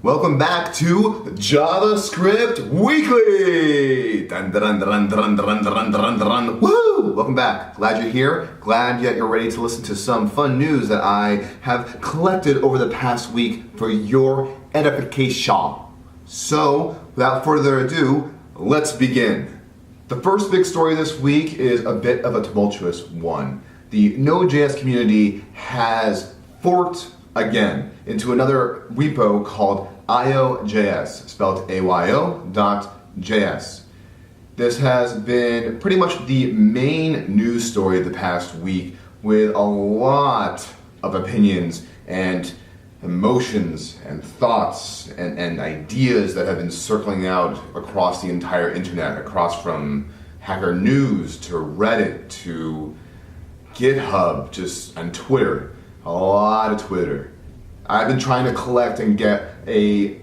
Welcome back to JavaScript Weekly! Dun, dun, dun, dun, dun, dun, dun, dun, dun. Woo! Welcome back. Glad you're here. Glad that you're ready to listen to some fun news that I have collected over the past week for your edification. So, without further ado, let's begin. The first big story this week is a bit of a tumultuous one. The Node.js community has forked again into another repo called Ayo.js, spelled Ayo.js. This has been pretty much the main news story of the past week, with a lot of opinions and emotions and thoughts and ideas that have been circling out across the entire internet, across from Hacker News to Reddit to GitHub, and Twitter. A lot of Twitter. I've been trying to collect and get a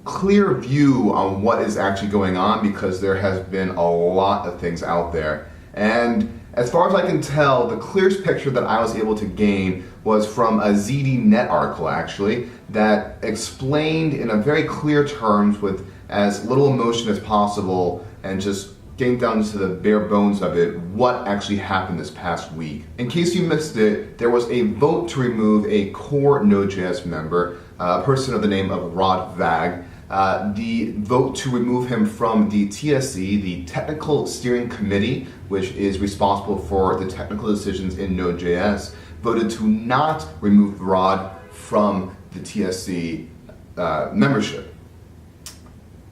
clear view on what is actually going on because there has been a lot of things out there. And as far as I can tell, the clearest picture that I was able to gain was from a ZDNet article actually that explained in a very clear terms with as little emotion as possible and just getting down to the bare bones of it, what actually happened this past week. In case you missed it, there was a vote to remove a core Node.js member, a person of the name of Rod Vag. The vote to remove him from the TSC, the Technical Steering Committee, which is responsible for the technical decisions in Node.js, voted to not remove Rod from the TSC membership.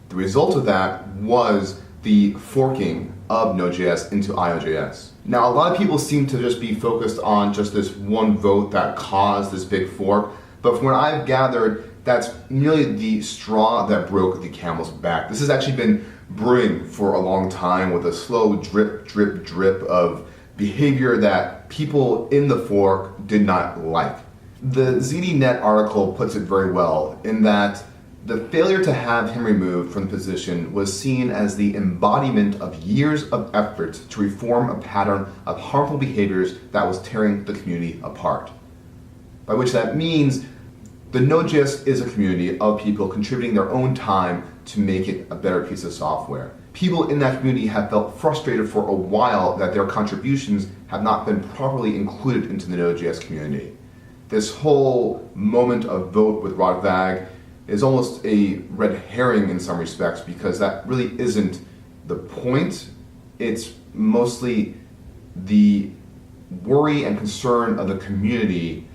The result of that was the forking of Node.js into Ayo.js. Now, a lot of people seem to just be focused on just this one vote that caused this big fork, but from what I've gathered, that's merely the straw that broke the camel's back. This has actually been brewing for a long time with a slow drip, drip, drip of behavior that people in the fork did not like. The ZDNet article puts it very well in that the failure to have him removed from the position was seen as the embodiment of years of effort to reform a pattern of harmful behaviors that was tearing the community apart. By which that means the Node.js is a community of people contributing their own time to make it a better piece of software. People in that community have felt frustrated for a while that their contributions have not been properly included into the Node.js community. This whole moment of vote with Rod Vag is almost a red herring in some respects because that really isn't the point. It's mostly the worry and concern of the community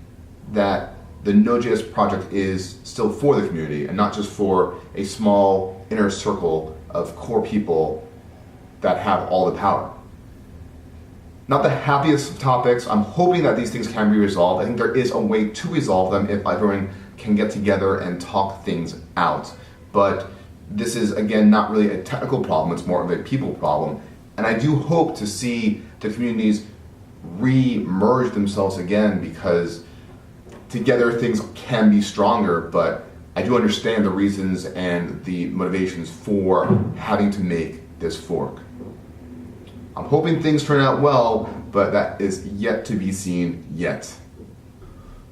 that the Node.js project is still for the community and not just for a small inner circle of core people that have all the power. Not the happiest of topics. I'm hoping that these things can be resolved. I think there is a way to resolve them if everyone can get together and talk things out. But this is, again, not really a technical problem, it's more of a people problem. And I do hope to see the communities re-merge themselves again because together things can be stronger, but I do understand the reasons and the motivations for having to make this fork. I'm hoping things turn out well, but that is yet to be seen yet.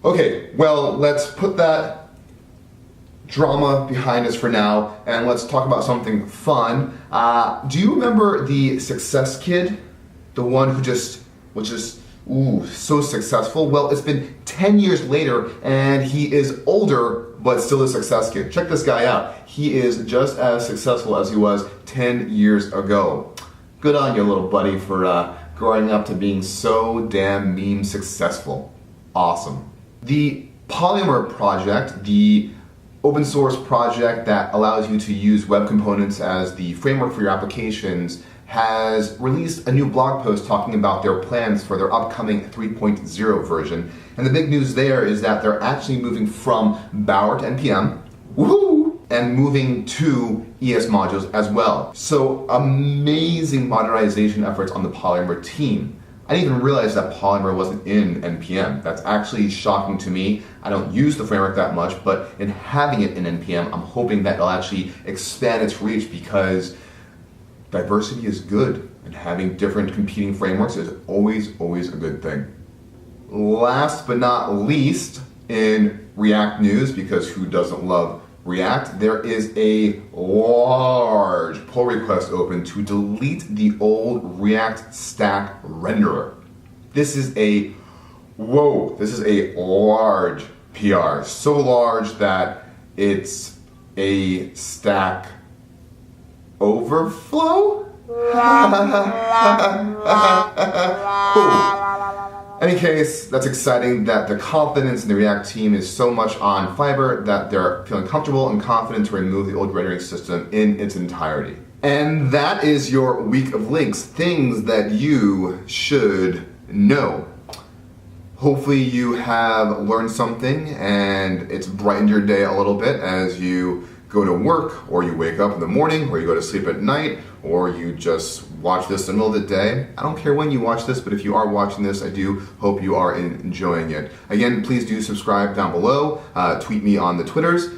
Okay, well, let's put that drama behind us for now, and let's talk about something fun. Do you remember the Success Kid? The one who was just so successful? Well, it's been 10 years later, and he is older, but still a Success Kid. Check this guy out. He is just as successful as he was 10 years ago. Good on you, little buddy, for growing up to being so damn meme successful. Awesome. The Polymer project, the open source project that allows you to use web components as the framework for your applications, has released a new blog post talking about their plans for their upcoming 3.0 version. And the big news there is that they're actually moving from Bower to NPM, woohoo, and moving to ES modules as well. So amazing modernization efforts on the Polymer team. I didn't even realize that Polymer wasn't in NPM. That's actually shocking to me. I don't use the framework that much, but in having it in NPM, I'm hoping that it'll actually expand its reach because diversity is good, and having different competing frameworks is always a good thing. Last but not least, in React news, because who doesn't love React, there is a large pull request open to delete the old React stack renderer. This is a large PR, so large that it's a Stack Overflow? Any case, that's exciting that the confidence in the React team is so much on Fiverr that they're feeling comfortable and confident to remove the old rendering system in its entirety. And that is your week of links, things that you should know. Hopefully you have learned something and it's brightened your day a little bit as you go to work, or you wake up in the morning, or you go to sleep at night, or you just watch this in the middle of the day. I don't care when you watch this, but if you are watching this, I do hope you are enjoying it. Again, please do subscribe down below. Tweet me on the Twitters.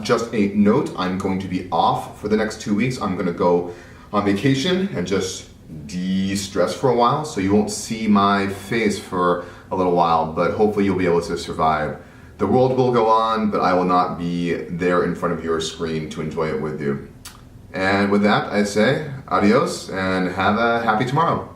Just a note, I'm going to be off for the next 2 weeks. I'm going to go on vacation and just de-stress for a while, so you won't see my face for a little while, but hopefully you'll be able to survive. The world will go on, but I will not be there in front of your screen to enjoy it with you. And with that, I say adios and have a happy tomorrow.